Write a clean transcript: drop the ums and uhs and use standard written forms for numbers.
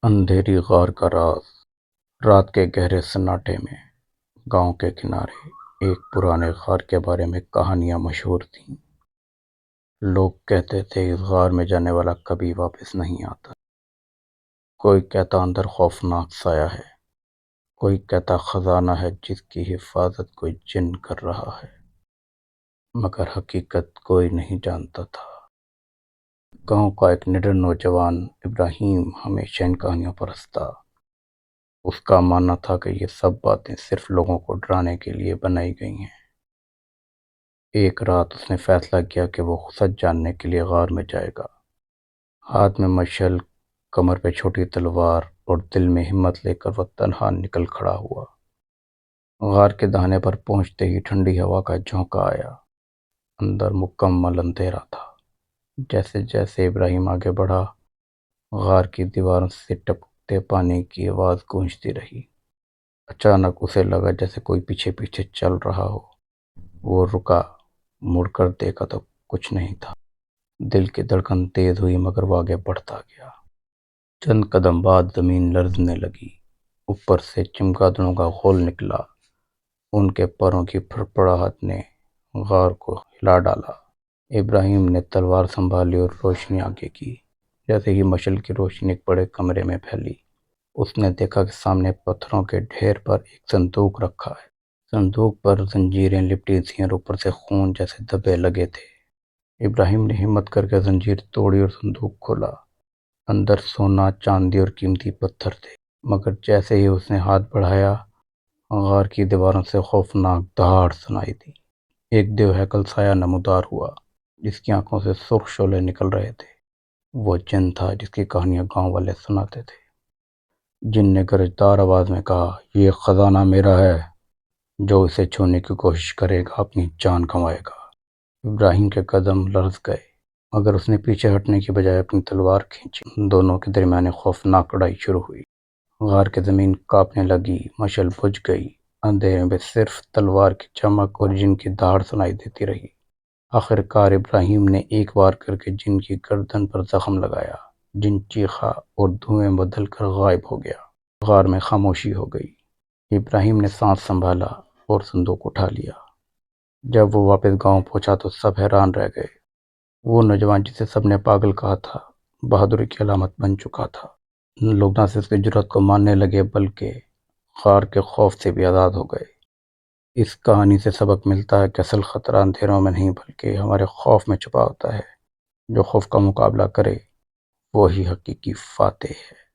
اندھیری غار کا راز۔ رات کے گہرے سناٹے میں گاؤں کے کنارے ایک پرانے غار کے بارے میں کہانیاں مشہور تھیں۔ لوگ کہتے تھے اس غار میں جانے والا کبھی واپس نہیں آتا۔ کوئی کہتا اندر خوفناک سایہ ہے، کوئی کہتا خزانہ ہے جس کی حفاظت کوئی جن کر رہا ہے، مگر حقیقت کوئی نہیں جانتا تھا۔ گاؤں کا ایک نڈر نوجوان ابراہیم ہمیشہ ان کہانیوں پر ہنستا۔ اس کا ماننا تھا کہ یہ سب باتیں صرف لوگوں کو ڈرانے کے لیے بنائی گئی ہیں۔ ایک رات اس نے فیصلہ کیا کہ وہ سچ جاننے کے لیے غار میں جائے گا۔ ہاتھ میں مشعل، کمر پہ چھوٹی تلوار اور دل میں ہمت لے کر وہ تنہا نکل کھڑا ہوا۔ غار کے دہانے پر پہنچتے ہی ٹھنڈی ہوا کا جھونکا آیا۔ اندر مکمل اندھیرا تھا۔ جیسے جیسے ابراہیم آگے بڑھا، غار کی دیواروں سے ٹپکتے پانی کی آواز گونجتی رہی۔ اچانک اسے لگا جیسے کوئی پیچھے پیچھے چل رہا ہو۔ وہ رکا، مڑ کر دیکھا تو کچھ نہیں تھا۔ دل کی دھڑکن تیز ہوئی مگر وہ آگے بڑھتا گیا۔ چند قدم بعد زمین لرزنے لگی۔ اوپر سے چمگادڑوں کا غول نکلا۔ ان کے پروں کی پھڑپڑاہٹ نے غار کو ہلا ڈالا۔ ابراہیم نے تلوار سنبھالی اور روشنی آگے کی۔ جیسے ہی مشعل کی روشنی ایک بڑے کمرے میں پھیلی، اس نے دیکھا کہ سامنے پتھروں کے ڈھیر پر ایک صندوق رکھا ہے۔ صندوق پر زنجیریں لپٹی تھیں اور اوپر سے خون جیسے دھبے لگے تھے۔ ابراہیم نے ہمت کر کے زنجیر توڑی اور صندوق کھولا۔ اندر سونا، چاندی اور قیمتی پتھر تھے، مگر جیسے ہی اس نے ہاتھ بڑھایا، غار کی دیواروں سے خوفناک دہاڑ سنائی دی۔ ایک دیو ہیکل سایہ نمودار ہوا، جس کی آنکھوں سے سرخ شعلے نکل رہے تھے۔ وہ جن تھا جس کی کہانیاں گاؤں والے سناتے تھے۔ جن نے گرجدار آواز میں کہا، یہ خزانہ میرا ہے، جو اسے چھونے کی کوشش کرے گا اپنی جان گنوائے گا۔ ابراہیم کے قدم لرز گئے، مگر اس نے پیچھے ہٹنے کی بجائے اپنی تلوار کھینچی۔ دونوں کے درمیان ایک خوفناک لڑائی شروع ہوئی۔ غار کی زمین کانپنے لگی، مشعل بجھ گئی۔ اندھیرے میں صرف تلوار کی چمک اور جن کی دہاڑ سنائی دیتی رہی۔ آخر کار ابراہیم نے ایک وار کر کے جن کی گردن پر زخم لگایا۔ جن چیخا اور دھوئیں بدل کر غائب ہو گیا۔ غار میں خاموشی ہو گئی۔ ابراہیم نے سانس سنبھالا اور صندوق اٹھا لیا۔ جب وہ واپس گاؤں پہنچا تو سب حیران رہ گئے۔ وہ نوجوان جسے سب نے پاگل کہا تھا، بہادری کی علامت بن چکا تھا۔ لوگ نہ صرف اس کی جرأت کو ماننے لگے بلکہ غار کے خوف سے بھی آزاد ہو گئے۔ اس کہانی سے سبق ملتا ہے کہ اصل خطرہ اندھیروں میں نہیں بلکہ ہمارے خوف میں چھپا ہوتا ہے۔ جو خوف کا مقابلہ کرے، وہی حقیقی فاتح ہے۔